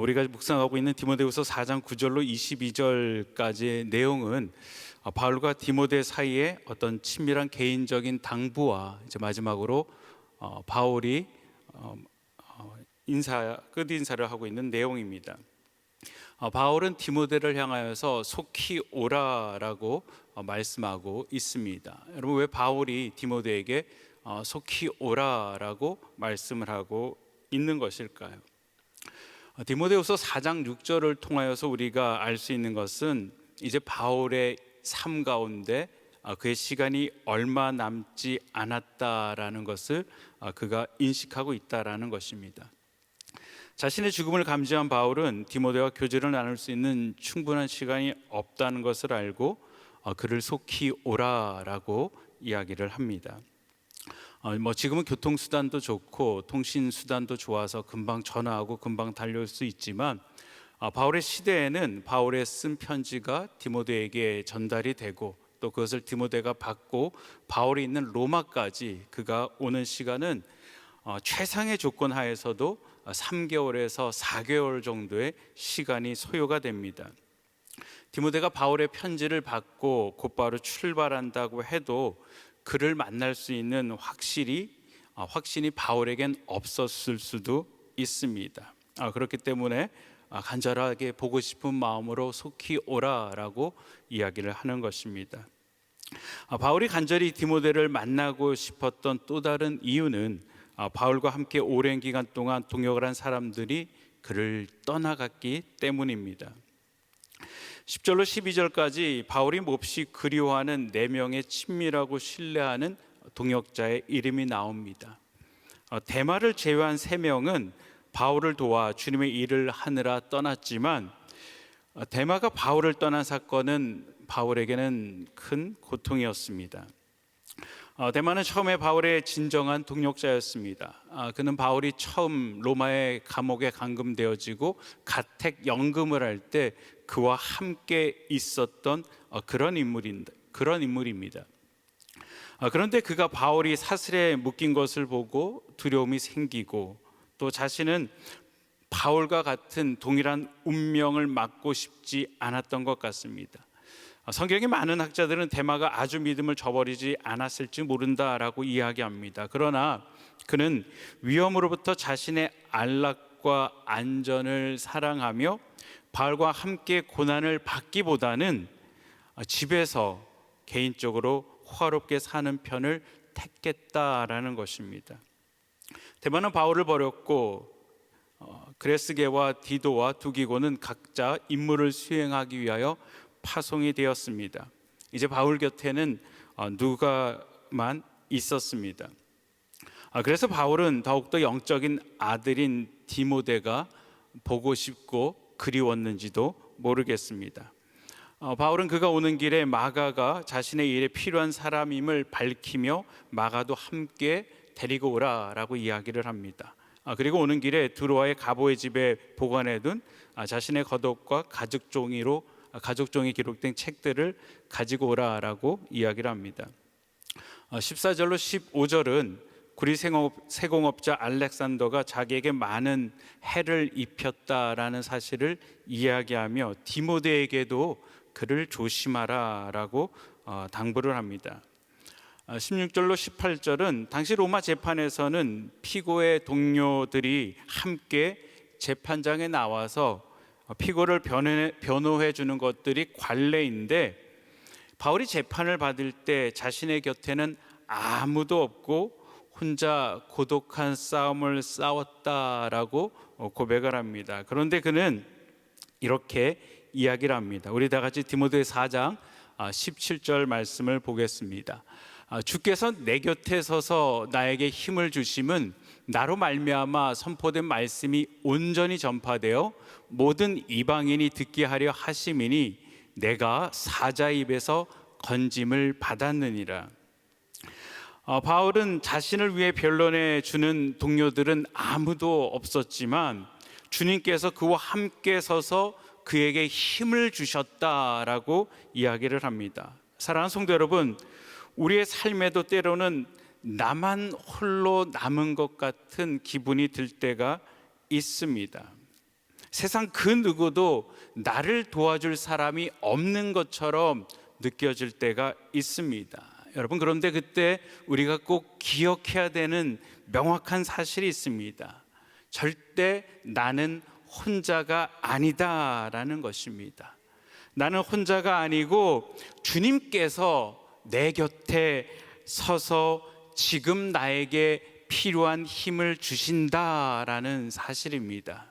우리가 묵상하고 있는 디모데후서 4장 9절로 22절까지의 내용은 바울과 디모데 사이에 어떤 친밀한 개인적인 당부와 이제 마지막으로 바울이 끝 인사를 하고 있는 내용입니다. 바울은 디모데를 향하여서 속히 오라라고 말씀하고 있습니다. 여러분, 왜 바울이 디모데에게 속히 오라라고 말씀을 하고 있는 것일까요? 디모데후서 4장 6절을 통하여서 우리가 알 수 있는 것은 이제 바울의 삶 가운데 그의 시간이 얼마 남지 않았다라는 것을 그가 인식하고 있다라는 것입니다. 자신의 죽음을 감지한 바울은 디모데와 교제를 나눌 수 있는 충분한 시간이 없다는 것을 알고 그를 속히 오라라고 이야기를 합니다. 지금은 교통수단도 좋고 통신수단도 좋아서 금방 전화하고 금방 달려올 수 있지만 바울의 시대에는 바울의 쓴 편지가 디모데에게 전달이 되고 또 그것을 디모데가 받고 바울이 있는 로마까지 그가 오는 시간은 최상의 조건 하에서도 3개월에서 4개월 정도의 시간이 소요가 됩니다. 디모데가 바울의 편지를 받고 곧바로 출발한다고 해도 그를 만날 수 있는 확신이 바울에겐 없었을 수도 있습니다. 그렇기 때문에 간절하게 보고 싶은 마음으로 속히 오라라고 이야기를 하는 것입니다. 바울이 간절히 디모데를 만나고 싶었던 또 다른 이유는 바울과 함께 오랜 기간 동안 동역을 한 사람들이 그를 떠나갔기 때문입니다. 10절로 12절까지 바울이 몹시 그리워하는 4명의 친밀하고 신뢰하는 동역자의 이름이 나옵니다. 데마를 제외한 3명은 바울을 도와 주님의 일을 하느라 떠났지만 데마가 바울을 떠난 사건은 바울에게는 큰 고통이었습니다. 데마는 처음에 바울의 진정한 동역자였습니다. 그는 바울이 처음 로마의 감옥에 감금되어지고 가택연금을 할 때 그와 함께 있었던 그런 인물입니다. 그런데 그가 바울이 사슬에 묶인 것을 보고 두려움이 생기고 또 자신은 바울과 같은 동일한 운명을 맞고 싶지 않았던 것 같습니다. 성경의 많은 학자들은 데마가 아주 믿음을 저버리지 않았을지 모른다라고 이야기합니다. 그러나 그는 위험으로부터 자신의 안락과 안전을 사랑하며 바울과 함께 고난을 받기보다는 집에서 개인적으로 호화롭게 사는 편을 택했다라는 것입니다. 데마는 바울을 버렸고 그레스게와 디도와 두기고는 각자 임무를 수행하기 위하여 파송이 되었습니다. 이제 바울 곁에는 누가만 있었습니다. 그래서 바울은 더욱더 영적인 아들인 디모데가 보고 싶고 그리웠는지도 모르겠습니다. 바울은 그가 오는 길에 마가가 자신의 일에 필요한 사람임을 밝히며 마가도 함께 데리고 오라라고 이야기를 합니다. 그리고 오는 길에 드로아의 가보의 집에 보관해둔 자신의 겉옷과 가죽종이 기록된 책들을 가지고 오라라고 이야기를 합니다. 14절로 15절은 구리 세공업자 알렉산더가 자기에게 많은 해를 입혔다라는 사실을 이야기하며 디모데에게도 그를 조심하라라고 당부를 합니다. 16절로 18절은 당시 로마 재판에서는 피고의 동료들이 함께 재판장에 나와서 피고를 변호해 주는 것들이 관례인데 바울이 재판을 받을 때 자신의 곁에는 아무도 없고 혼자 고독한 싸움을 싸웠다라고 고백을 합니다. 그런데 그는 이렇게 이야기를 합니다. 우리 다 같이 디모데 4장 17절 말씀을 보겠습니다. 주께서 내 곁에 서서 나에게 힘을 주심은 나로 말미암아 선포된 말씀이 온전히 전파되어 모든 이방인이 듣게 하려 하심이니 내가 사자 입에서 건짐을 받았느니라. 바울은 자신을 위해 변론해 주는 동료들은 아무도 없었지만 주님께서 그와 함께 서서 그에게 힘을 주셨다라고 이야기를 합니다. 사랑하는 성도 여러분, 우리의 삶에도 때로는 나만 홀로 남은 것 같은 기분이 들 때가 있습니다. 세상 그 누구도 나를 도와줄 사람이 없는 것처럼 느껴질 때가 있습니다. 여러분, 그런데 그때 우리가 꼭 기억해야 되는 명확한 사실이 있습니다. 절대 나는 혼자가 아니다라는 것입니다. 나는 혼자가 아니고 주님께서 내 곁에 서서 지금 나에게 필요한 힘을 주신다라는 사실입니다.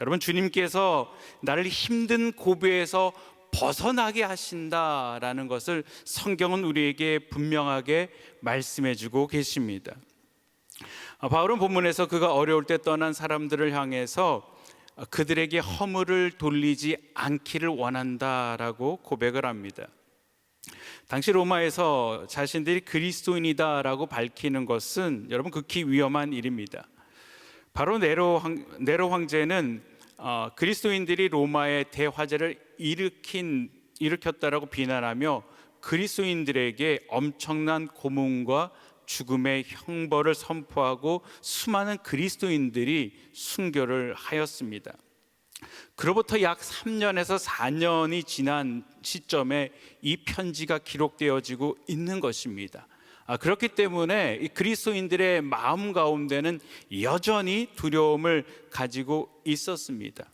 여러분, 주님께서 나를 힘든 고비에서 벗어나게 하신다라는 것을 성경은 우리에게 분명하게 말씀해 주고 계십니다. 바울은 본문에서 그가 어려울 때 떠난 사람들을 향해서 그들에게 허물을 돌리지 않기를 원한다라고 고백을 합니다. 당시 로마에서 자신들이 그리스도인이다라고 밝히는 것은 여러분 극히 위험한 일입니다. 바로 네로 황제는 그리스도인들이 로마의 대화재를 일으켰다라고 비난하며 그리스도인들에게 엄청난 고문과 죽음의 형벌을 선포하고 수많은 그리스도인들이 순교를 하였습니다. 그로부터 약 3년에서 4년이 지난 시점에 이 편지가 기록되어지고 있는 것입니다. 그렇기 때문에 이 그리스도인들의 마음 가운데는 여전히 두려움을 가지고 있었습니다.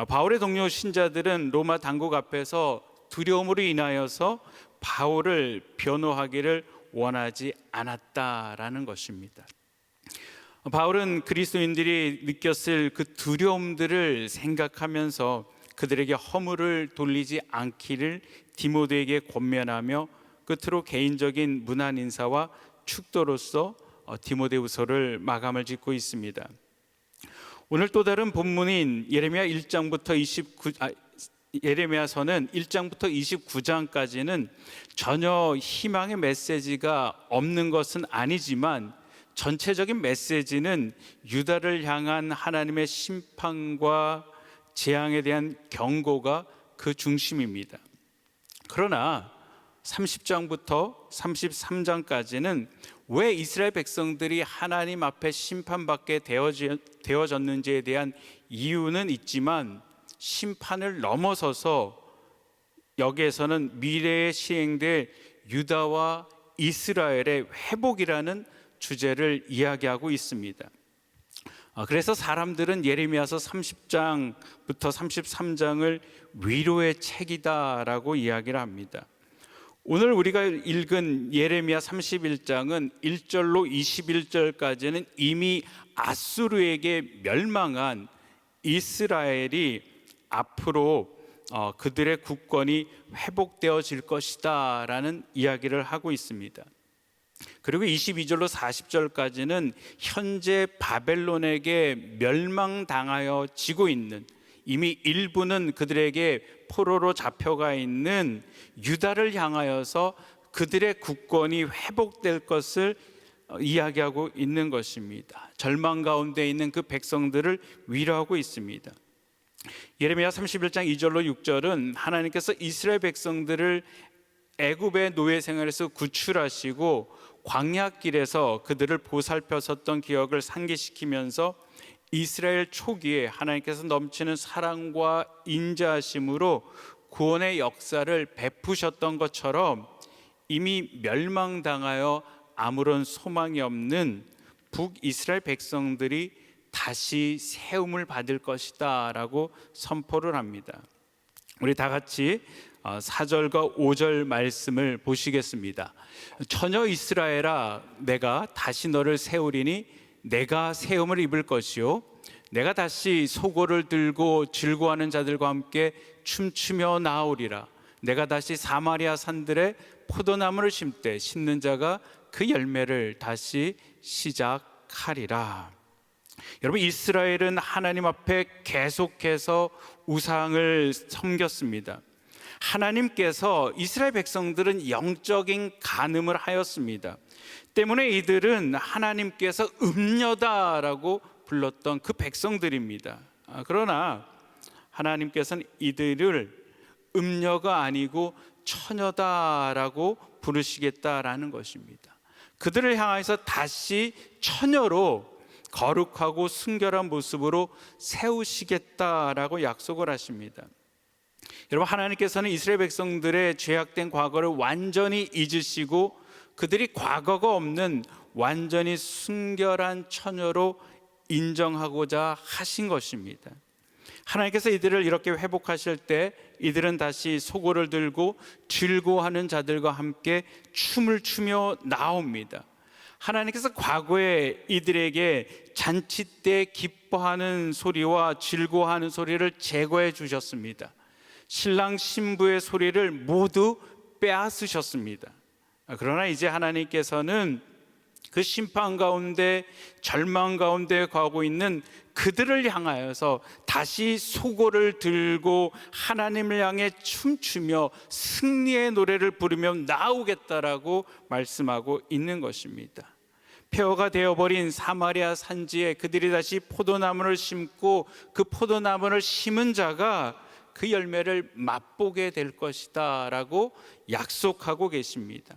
바울의 동료 신자들은 로마 당국 앞에서 두려움으로 인하여서 바울을 변호하기를 원하지 않았다라는 것입니다. 바울은 그리스도인들이 느꼈을 그 두려움들을 생각하면서 그들에게 허물을 돌리지 않기를 디모데에게 권면하며 끝으로 개인적인 문안 인사와 축도로서 디모데후서를 마감을 짓고 있습니다. 오늘 또 다른 본문인 예레미야서는 1장부터 29장까지는 전혀 희망의 메시지가 없는 것은 아니지만 전체적인 메시지는 유다를 향한 하나님의 심판과 재앙에 대한 경고가 그 중심입니다. 그러나 30장부터 33장까지는 왜 이스라엘 백성들이 하나님 앞에 심판받게 되어졌는지에 대한 이유는 있지만 심판을 넘어서서 여기에서는 미래에 시행될 유다와 이스라엘의 회복이라는 주제를 이야기하고 있습니다. 그래서 사람들은 예레미야서 30장부터 33장을 위로의 책이다라고 이야기를 합니다. 오늘 우리가 읽은 예레미야 31장은 1절로 21절까지는 이미 아수르에게 멸망한 이스라엘이 앞으로 그들의 국권이 회복되어질 것이다 라는 이야기를 하고 있습니다. 그리고 22절로 40절까지는 현재 바벨론에게 멸망당하여 지고 있는, 이미 일부는 그들에게 포로로 잡혀가 있는 유다를 향하여서 그들의 국권이 회복될 것을 이야기하고 있는 것입니다. 절망 가운데 있는 그 백성들을 위로하고 있습니다. 예레미야 31장 2절로 6절은 하나님께서 이스라엘 백성들을 애굽의 노예 생활에서 구출하시고 광야길에서 그들을 보살펴섰던 기억을 상기시키면서 이스라엘 초기에 하나님께서 넘치는 사랑과 인자하심으로 구원의 역사를 베푸셨던 것처럼 이미 멸망당하여 아무런 소망이 없는 북이스라엘 백성들이 다시 세움을 받을 것이다 라고 선포를 합니다. 우리 다 같이 4절과 5절 말씀을 보시겠습니다. 처녀 이스라엘아, 내가 다시 너를 세우리니 내가 세움을 입을 것이요 내가 다시 소고를 들고 즐거워하는 자들과 함께 춤추며 나오리라. 내가 다시 사마리아 산들에 포도나무를 심되 심는 자가 그 열매를 다시 시작하리라. 여러분, 이스라엘은 하나님 앞에 계속해서 우상을 섬겼습니다. 하나님께서 이스라엘 백성들은 영적인 간음을 하였습니다. 때문에 이들은 하나님께서 음녀다라고 불렀던 그 백성들입니다. 그러나 하나님께서는 이들을 음녀가 아니고 처녀다라고 부르시겠다라는 것입니다. 그들을 향해서 다시 처녀로 거룩하고 순결한 모습으로 세우시겠다라고 약속을 하십니다. 여러분, 하나님께서는 이스라엘 백성들의 죄악된 과거를 완전히 잊으시고 그들이 과거가 없는 완전히 순결한 처녀로 인정하고자 하신 것입니다. 하나님께서 이들을 이렇게 회복하실 때 이들은 다시 소고를 들고 즐거워하는 자들과 함께 춤을 추며 나옵니다. 하나님께서 과거에 이들에게 잔치 때 기뻐하는 소리와 즐거워하는 소리를 제거해 주셨습니다. 신랑 신부의 소리를 모두 빼앗으셨습니다. 그러나 이제 하나님께서는 그 심판 가운데, 절망 가운데 가고 있는 그들을 향하여서 다시 소고를 들고 하나님을 향해 춤추며 승리의 노래를 부르며 나오겠다라고 말씀하고 있는 것입니다. 폐허가 되어버린 사마리아 산지에 그들이 다시 포도나무를 심고 그 포도나무를 심은 자가 그 열매를 맛보게 될 것이다 라고 약속하고 계십니다.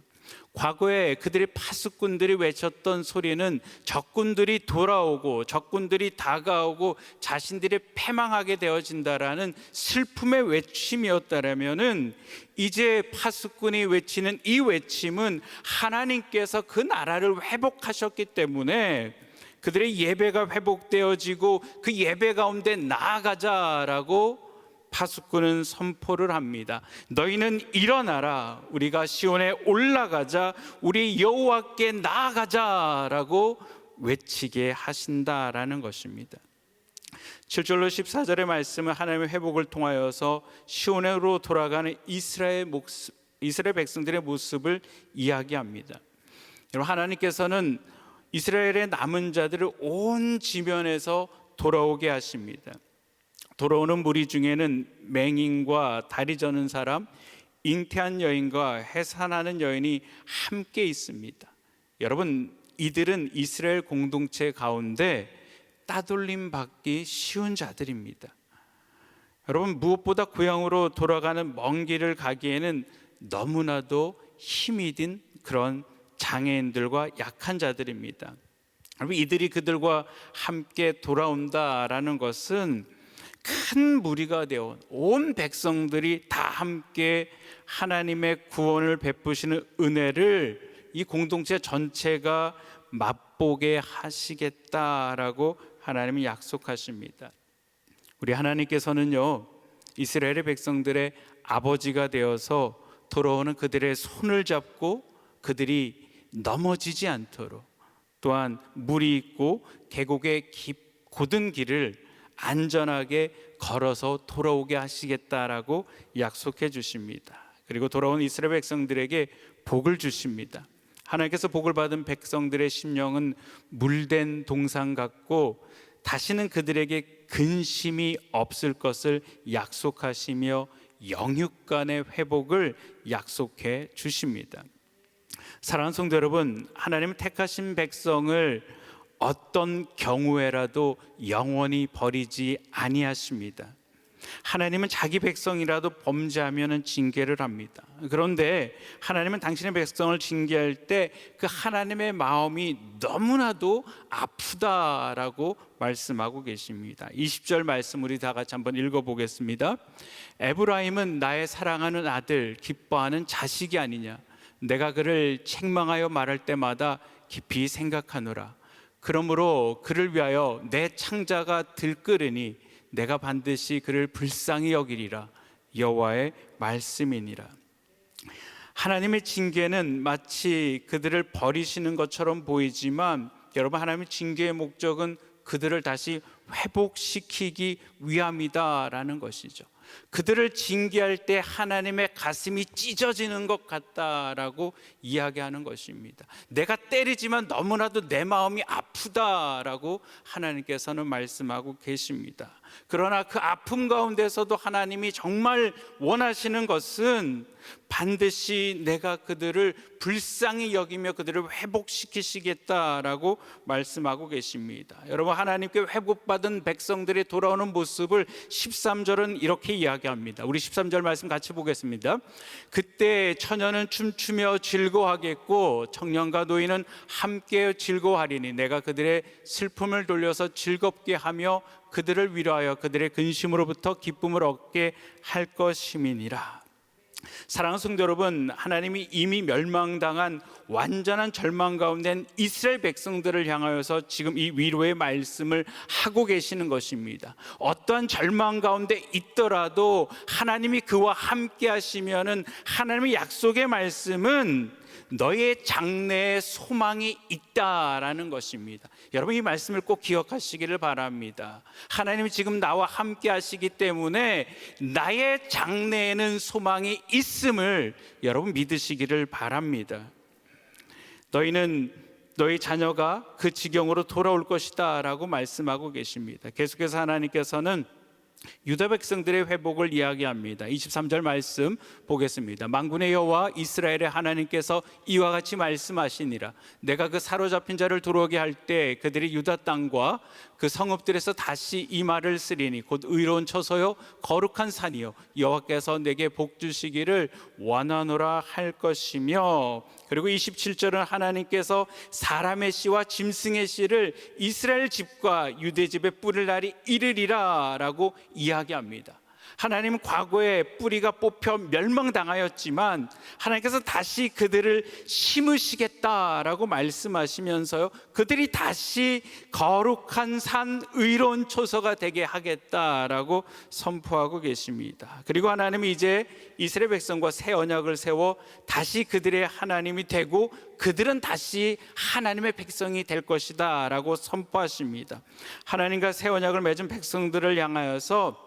과거에 그들의 파수꾼들이 외쳤던 소리는 적군들이 돌아오고 적군들이 다가오고 자신들이 패망하게 되어진다라는 슬픔의 외침이었다라면은 이제 파수꾼이 외치는 이 외침은 하나님께서 그 나라를 회복하셨기 때문에 그들의 예배가 회복되어지고 그 예배 가운데 나아가자라고 파수꾼은 선포를 합니다. 너희는 일어나라, 우리가 시온에 올라가자, 우리 여호와께 나아가자라고 외치게 하신다라는 것입니다. 7절로 14절의 말씀은 하나님의 회복을 통하여서 시온으로 돌아가는 이스라엘 백성들의 모습을 이야기합니다. 여러분, 하나님께서는 이스라엘의 남은 자들을 온 지면에서 돌아오게 하십니다. 돌아오는 무리 중에는 맹인과 다리 저는 사람, 잉태한 여인과 해산하는 여인이 함께 있습니다. 여러분, 이들은 이스라엘 공동체 가운데 따돌림 받기 쉬운 자들입니다. 여러분, 무엇보다 고향으로 돌아가는 먼 길을 가기에는 너무나도 힘이 든 그런 장애인들과 약한 자들입니다. 여러분, 이들이 그들과 함께 돌아온다라는 것은 큰 무리가 되어 온 백성들이 다 함께 하나님의 구원을 베푸시는 은혜를 이 공동체 전체가 맛보게 하시겠다라고 하나님이 약속하십니다. 우리 하나님께서는요, 이스라엘의 백성들의 아버지가 되어서 돌아오는 그들의 손을 잡고 그들이 넘어지지 않도록, 또한 물이 있고 계곡의 고든 길을 안전하게 걸어서 돌아오게 하시겠다라고 약속해 주십니다. 그리고 돌아온 이스라엘 백성들에게 복을 주십니다. 하나님께서 복을 받은 백성들의 심령은 물된 동상 같고 다시는 그들에게 근심이 없을 것을 약속하시며 영육간의 회복을 약속해 주십니다. 사랑하는 성도 여러분, 하나님은 택하신 백성을 어떤 경우에라도 영원히 버리지 아니하십니다. 하나님은 자기 백성이라도 범죄하면 징계를 합니다. 그런데 하나님은 당신의 백성을 징계할 때 그 하나님의 마음이 너무나도 아프다라고 말씀하고 계십니다. 20절 말씀 우리 다 같이 한번 읽어보겠습니다. 에브라임은 나의 사랑하는 아들, 기뻐하는 자식이 아니냐. 내가 그를 책망하여 말할 때마다 깊이 생각하노라. 그러므로 그를 위하여 내 창자가 들끓으니 내가 반드시 그를 불쌍히 여기리라. 여호와의 말씀이니라. 하나님의 징계는 마치 그들을 버리시는 것처럼 보이지만 여러분, 하나님의 징계의 목적은 그들을 다시 회복시키기 위함이다라는 것이죠. 그들을 징계할 때 하나님의 가슴이 찢어지는 것 같다라고 이야기하는 것입니다. 내가 때리지만 너무나도 내 마음이 아프다라고 하나님께서는 말씀하고 계십니다. 그러나 그 아픔 가운데서도 하나님이 정말 원하시는 것은 반드시 내가 그들을 불쌍히 여기며 그들을 회복시키시겠다라고 말씀하고 계십니다. 여러분, 하나님께 회복받은 백성들이 돌아오는 모습을 13절은 이렇게 이야기합니다. 우리 13절 말씀 같이 보겠습니다. 그때 처녀는 춤추며 즐거워하겠고 청년과 노인은 함께 즐거워하리니 내가 그들의 슬픔을 돌려서 즐겁게 하며 그들을 위로하여 그들의 근심으로부터 기쁨을 얻게 할 것임이니라. 사랑하는 성도 여러분, 하나님이 이미 멸망당한 완전한 절망 가운데 있는 이스라엘 백성들을 향하여서 지금 이 위로의 말씀을 하고 계시는 것입니다. 어떠한 절망 가운데 있더라도 하나님이 그와 함께 하시면은 하나님의 약속의 말씀은 너의 장래에 소망이 있다라는 것입니다. 여러분, 이 말씀을 꼭 기억하시기를 바랍니다. 하나님이 지금 나와 함께 하시기 때문에 나의 장래에는 소망이 있음을 여러분 믿으시기를 바랍니다. 너희 자녀가 그 지경으로 돌아올 것이다 라고 말씀하고 계십니다. 계속해서 하나님께서는 유다 백성들의 회복을 이야기합니다. 23절 말씀 보겠습니다. 만군의 여호와 이스라엘의 하나님께서 이와 같이 말씀하시니라. 내가 그 사로잡힌 자를 들어오게 할 때 그들이 유다 땅과 그 성읍들에서 다시 이 말을 쓰리니 곧 의로운 처소요 거룩한 산이요 여호와께서 내게 복 주시기를 원하노라 할 것이며, 그리고 27절은 하나님께서 사람의 씨와 짐승의 씨를 이스라엘 집과 유대 집에 뿌릴 날이 이르리라 라고 이야기합니다. 하나님은 과거에 뿌리가 뽑혀 멸망당하였지만 하나님께서 다시 그들을 심으시겠다라고 말씀하시면서요, 그들이 다시 거룩한 산 의로운 초소가 되게 하겠다라고 선포하고 계십니다. 그리고 하나님이 이제 이스라엘 백성과 새 언약을 세워 다시 그들의 하나님이 되고 그들은 다시 하나님의 백성이 될 것이다 라고 선포하십니다. 하나님과 새 언약을 맺은 백성들을 향하여서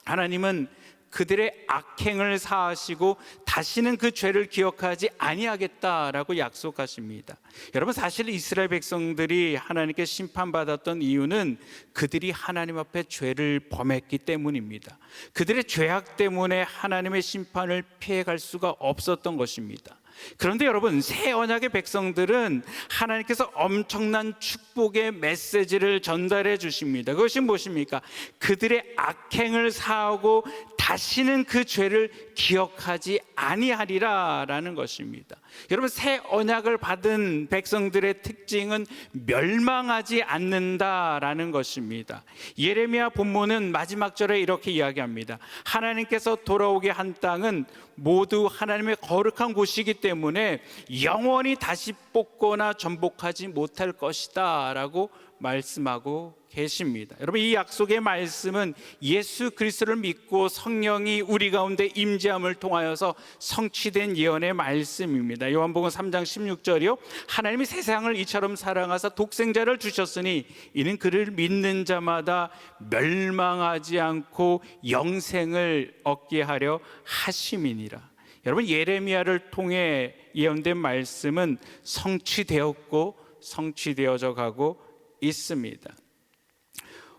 하나님은 그들의 악행을 사하시고 다시는 그 죄를 기억하지 아니하겠다라고 약속하십니다. 여러분, 사실 이스라엘 백성들이 하나님께 심판받았던 이유는 그들이 하나님 앞에 죄를 범했기 때문입니다. 그들의 죄악 때문에 하나님의 심판을 피해갈 수가 없었던 것입니다. 그런데 여러분, 새 언약의 백성들은 하나님께서 엄청난 축복의 메시지를 전달해 주십니다. 그것이 무엇입니까? 그들의 악행을 사하고 다시는 그 죄를 기억하지 아니하리라 라는 것입니다. 여러분, 새 언약을 받은 백성들의 특징은 멸망하지 않는다라는 것입니다. 예레미야 본문은 마지막 절에 이렇게 이야기합니다. 하나님께서 돌아오게 한 땅은 모두 하나님의 거룩한 곳이기 때문에 영원히 다시 뽑거나 전복하지 못할 것이다 라고 말씀하고 계십니다. 여러분, 이 약속의 말씀은 예수 그리스도를 믿고 성령이 우리 가운데 임재함을 통하여서 성취된 예언의 말씀입니다. 요한복음 3장 16절이요, 하나님이 세상을 이처럼 사랑하사 독생자를 주셨으니 이는 그를 믿는 자마다 멸망하지 않고 영생을 얻게 하려 하심이니라. 여러분, 예레미야를 통해 예언된 말씀은 성취되었고 성취되어져 가고 있습니다.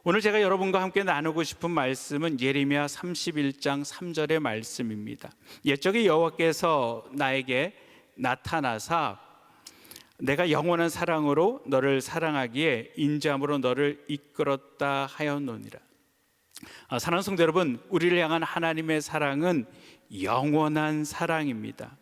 오늘 제가 여러분과 함께 나누고 싶은 말씀은 예레미야 31장 3절의 말씀입니다. 옛적에 여호와께서 나에게 나타나사 내가 영원한 사랑으로 너를 사랑하기에 인자함으로 너를 이끌었다 하였노니라. 사랑하는 성도 여러분, 우리를 향한 하나님의 사랑은 영원한 사랑입니다.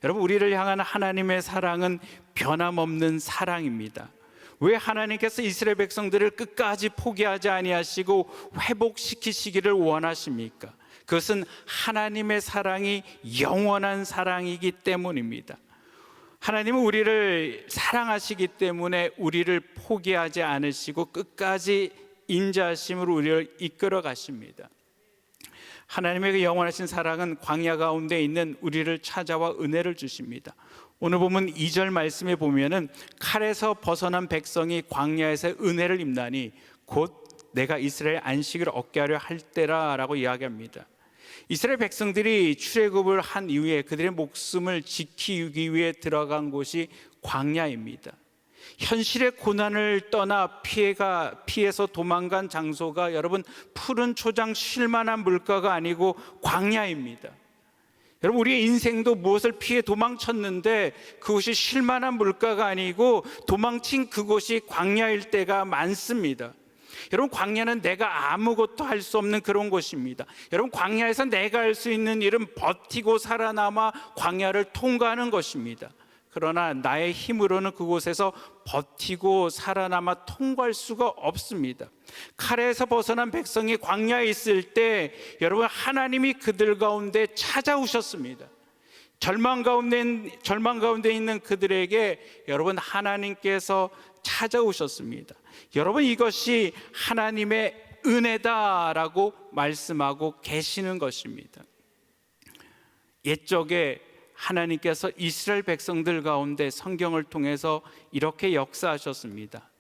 여러분, 우리를 향한 하나님의 사랑은 변함없는 사랑입니다. 왜 하나님께서 이스라엘 백성들을 끝까지 포기하지 아니하시고 회복시키시기를 원하십니까? 그것은 하나님의 사랑이 영원한 사랑이기 때문입니다. 하나님은 우리를 사랑하시기 때문에 우리를 포기하지 않으시고 끝까지 인자하심으로 우리를 이끌어 가십니다. 하나님의 그 영원하신 사랑은 광야 가운데 있는 우리를 찾아와 은혜를 주십니다. 오늘 보면 2절 말씀에 보면은 칼에서 벗어난 백성이 광야에서 은혜를 입나니 곧 내가 이스라엘 안식을 얻게 하려 할 때라라고 이야기합니다. 이스라엘 백성들이 출애굽을 한 이후에 그들의 목숨을 지키기 위해 들어간 곳이 광야입니다. 현실의 고난을 떠나 피해서 도망간 장소가 여러분 푸른 초장 쉴만한 물가가 아니고 광야입니다. 여러분, 우리의 인생도 무엇을 피해 도망쳤는데 그곳이 쉴만한 물가가 아니고 도망친 그곳이 광야일 때가 많습니다. 여러분, 광야는 내가 아무것도 할 수 없는 그런 곳입니다. 여러분, 광야에서 내가 할 수 있는 일은 버티고 살아남아 광야를 통과하는 것입니다. 그러나 나의 힘으로는 그곳에서 버티고 살아남아 통과할 수가 없습니다. 칼에서 벗어난 백성이 광야에 있을 때 여러분, 하나님이 그들 가운데 찾아오셨습니다. 절망 가운데 있는 그들에게 여러분, 하나님께서 찾아오셨습니다. 여러분, 이것이 하나님의 은혜다라고 말씀하고 계시는 것입니다. 옛적에 하나님께서 이스라엘 백성들 가운데 성경을 통해서 이렇게 역사하셨습니다.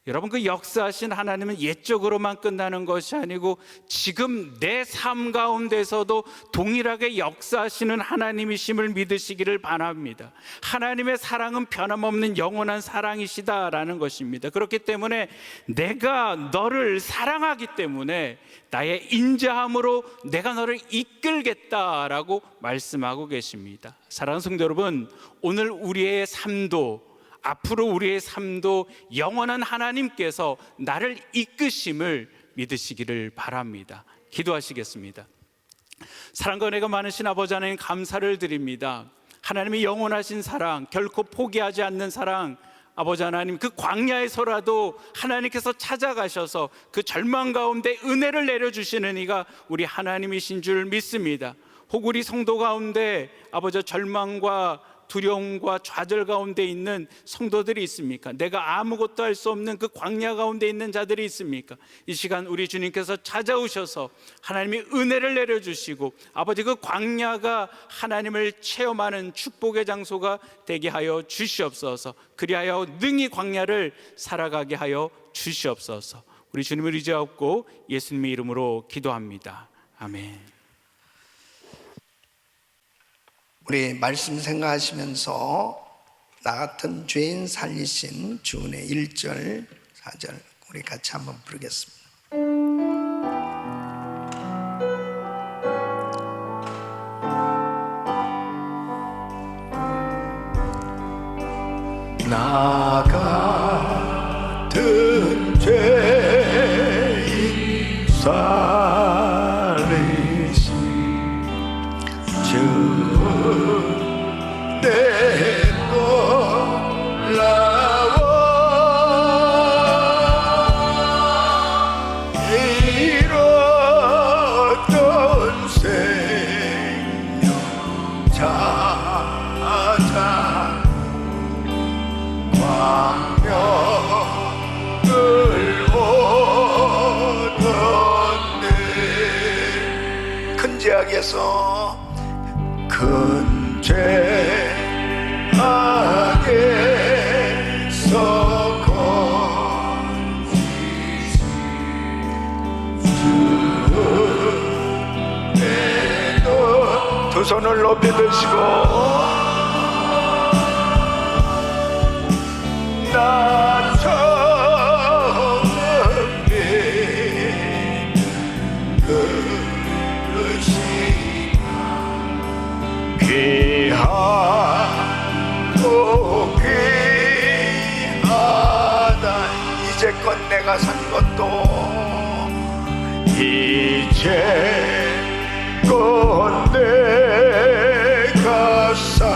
여러분, 그 역사하신 하나님은 옛적으로만 끝나는 것이 아니고 지금 내 삶 가운데서도 동일하게 역사하시는 하나님이심을 믿으시기를 바랍니다. 하나님의 사랑은 변함없는 영원한 사랑이시다라는 것입니다. 그렇기 때문에 내가 너를 사랑하기 때문에 나의 인자함으로 내가 너를 이끌겠다라고 말씀하고 계십니다. 사랑하는 성도 여러분, 오늘 우리의 삶도, 앞으로 우리의 삶도 영원한 하나님께서 나를 이끄심을 믿으시기를 바랍니다. 기도하시겠습니다. 사랑과 은혜가 많으신 아버지 하나님, 감사를 드립니다. 하나님의 영원하신 사랑, 결코 포기하지 않는 사랑, 아버지 하나님, 그 광야에서라도 하나님께서 찾아가셔서 그 절망 가운데 은혜를 내려주시는 이가 우리 하나님이신 줄 믿습니다. 혹 우리 성도 가운데 아버지 절망과 두려움과 좌절 가운데 있는 성도들이 있습니까? 내가 아무것도 할 수 없는 그 광야 가운데 있는 자들이 있습니까? 이 시간 우리 주님께서 찾아오셔서 하나님이 은혜를 내려주시고 아버지, 그 광야가 하나님을 체험하는 축복의 장소가 되게 하여 주시옵소서. 그리하여 능히 광야를 살아가게 하여 주시옵소서. 우리 주님을 의지하옵고 예수님의 이름으로 기도합니다. 아멘. 우리 말씀 생각하시면서 나 같은 죄인 살리신 주은혜 1절 4절 우리 같이 한번 부르겠습니다. 나 같은 죄인 살리신 주 내 놀라워 잃었던 생명 찾아 광명을 얻었네. 큰 죄악에서 큰 죄악에서 건지신 주의 두 손을 높이 드시고 나 처음 믿는 그릇이 귀하고 귀하다. 이제껏 내가 산 것도 이제껏 내가 산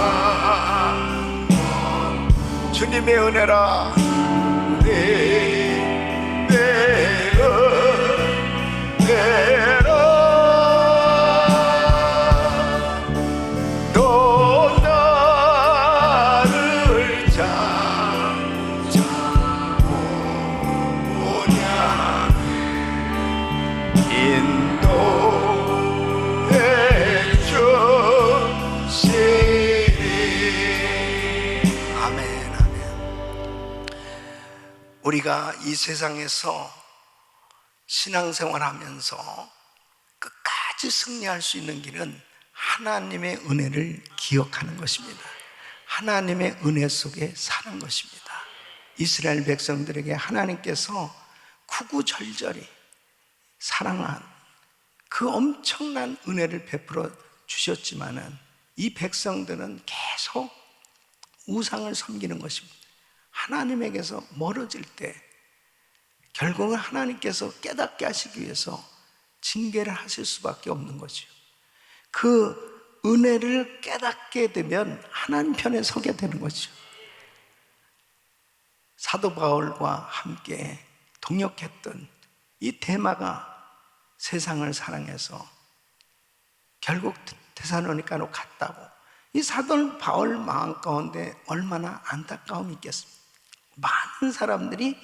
주님의 은혜라. 내 은혜라. 우리가 이 세상에서 신앙생활 하면서 끝까지 승리할 수 있는 길은 하나님의 은혜를 기억하는 것입니다. 하나님의 은혜 속에 사는 것입니다. 이스라엘 백성들에게 하나님께서 구구절절히 사랑한 그 엄청난 은혜를 베풀어 주셨지만은 이 백성들은 계속 우상을 섬기는 것입니다. 하나님에게서 멀어질 때 결국은 하나님께서 깨닫게 하시기 위해서 징계를 하실 수밖에 없는 거죠. 그 은혜를 깨닫게 되면 하나님 편에 서게 되는 거죠. 사도 바울과 함께 동역했던 이 데마가 세상을 사랑해서 결국 데살로니가로 갔다고. 이 사도 바울 마음 가운데 얼마나 안타까움이 있겠습니까? 많은 사람들이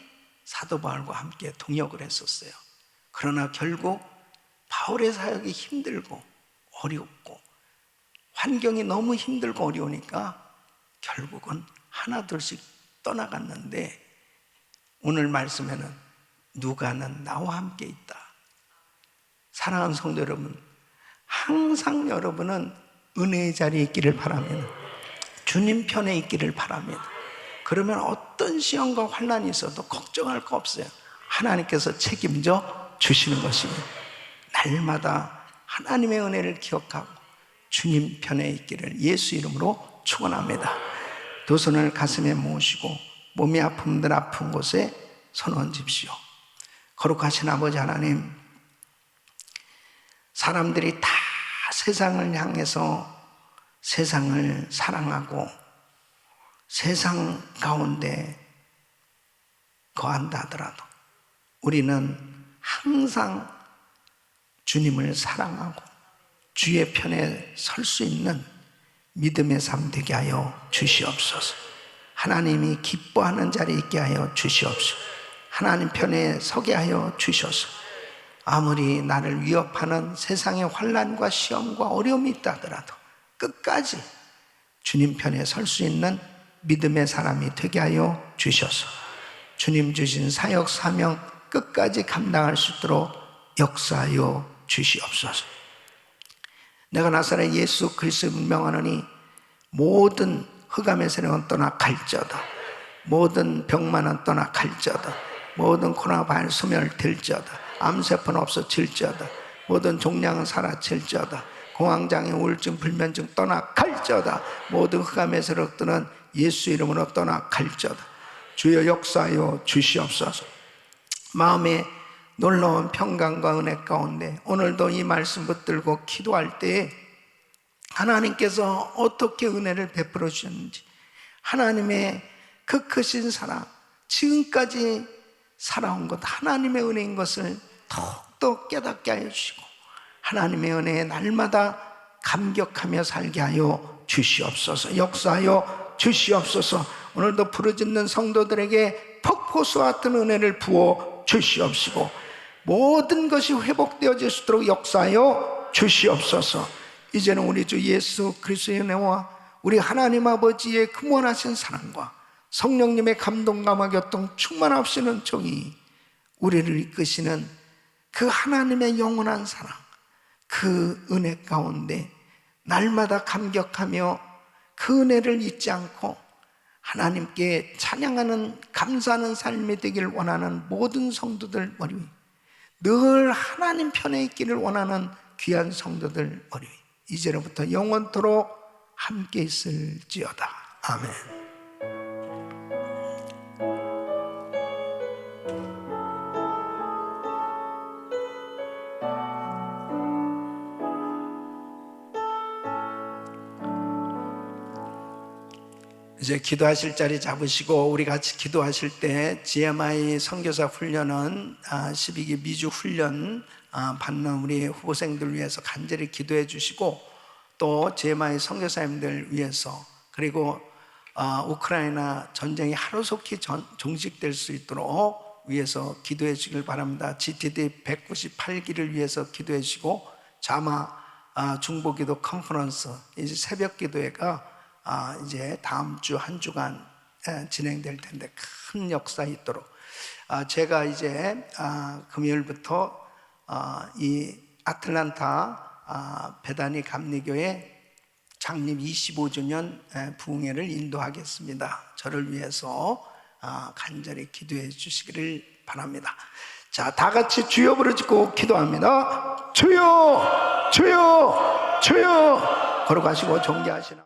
사도 바울과 함께 동역을 했었어요. 그러나 결국 바울의 사역이 힘들고 어렵고 환경이 너무 힘들고 어려우니까 결국은 하나둘씩 떠나갔는데, 오늘 말씀에는 누가는 나와 함께 있다. 사랑하는 성도 여러분, 항상 여러분은 은혜의 자리에 있기를 바랍니다. 주님 편에 있기를 바랍니다. 그러면 어떤 시험과 환난이 있어도 걱정할 거 없어요. 하나님께서 책임져 주시는 것입니다. 날마다 하나님의 은혜를 기억하고 주님 편에 있기를 예수 이름으로 축원합니다. 두 손을 가슴에 모으시고 몸이 아픔들 아픈 곳에 손 얹으십시오. 거룩하신 아버지 하나님, 사람들이 다 세상을 향해서 세상을 사랑하고 세상 가운데 거한다 하더라도 우리는 항상 주님을 사랑하고 주의 편에 설 수 있는 믿음의 삶 되게 하여 주시옵소서. 하나님이 기뻐하는 자리에 있게 하여 주시옵소서. 하나님 편에 서게 하여 주셔서 아무리 나를 위협하는 세상의 환난과 시험과 어려움이 있다 하더라도 끝까지 주님 편에 설 수 있는 믿음의 사람이 되게 하여 주셔서 주님 주신 사역 사명 끝까지 감당할 수 있도록 역사하여 주시옵소서. 내가 나사렛 예수 그리스도를 명하노니 모든 흑암의 세력은 떠나 갈지어다. 모든 병만은 떠나 갈지어다. 모든 코로나 바이러스 소멸될지어다. 암세포는 없어질지어다. 모든 종양은 사라질지어다. 공황장애, 우울증, 불면증 떠나 갈지어다. 모든 흑암의 세력들은 예수 이름으로 떠나 갈지어다. 주여 역사하여 주시옵소서. 마음에 놀라운 평강과 은혜 가운데 오늘도 이 말씀 붙들고 기도할 때에 하나님께서 어떻게 은혜를 베풀어 주셨는지, 하나님의 그 크신 사랑, 지금까지 살아온 것 하나님의 은혜인 것을 더욱더 깨닫게 하여 주시고 하나님의 은혜에 날마다 감격하며 살게 하여 주시옵소서. 역사하여 주시옵소서. 오늘도 부르짖는 성도들에게 폭포수와 같은 은혜를 부어 주시옵시고 모든 것이 회복되어질 수 있도록 역사하여 주시옵소서. 이제는 우리 주 예수 그리스도의 은혜와 우리 하나님 아버지의 근원하신 사랑과 성령님의 감동감화 교통 충만하시는 종이 우리를 이끄시는 그 하나님의 영원한 사랑, 그 은혜 가운데 날마다 감격하며 그 은혜를 잊지 않고 하나님께 찬양하는 감사하는 삶이 되기를 원하는 모든 성도들 머리 위, 늘 하나님 편에 있기를 원하는 귀한 성도들 머리 위, 이제로부터 영원토록 함께 있을지어다. 아멘. 이제 기도하실 자리 잡으시고 우리 같이 기도하실 때 GMI 선교사 훈련은 12기 미주 훈련 받는 우리 후보생들 위해서 간절히 기도해 주시고 또 GMI 선교사님들 위해서 그리고 우크라이나 전쟁이 하루속히 종식될 수 있도록 위해서 기도해 주시길 바랍니다. GTD 198기를 위해서 기도해 주시고 자마 중보기도 컨퍼런스 이제 새벽 기도회가 이제 다음 주 한 주간 진행될 텐데 큰 역사 있도록 제가 이제 금요일부터 이 아틀란타 베다니 감리교회 창립 25주년 부흥회를 인도하겠습니다. 저를 위해서 간절히 기도해 주시기를 바랍니다. 자, 다 같이 주여 부르짖고 기도합니다. 주여, 주여, 주여. 걸어가시고 존귀하시나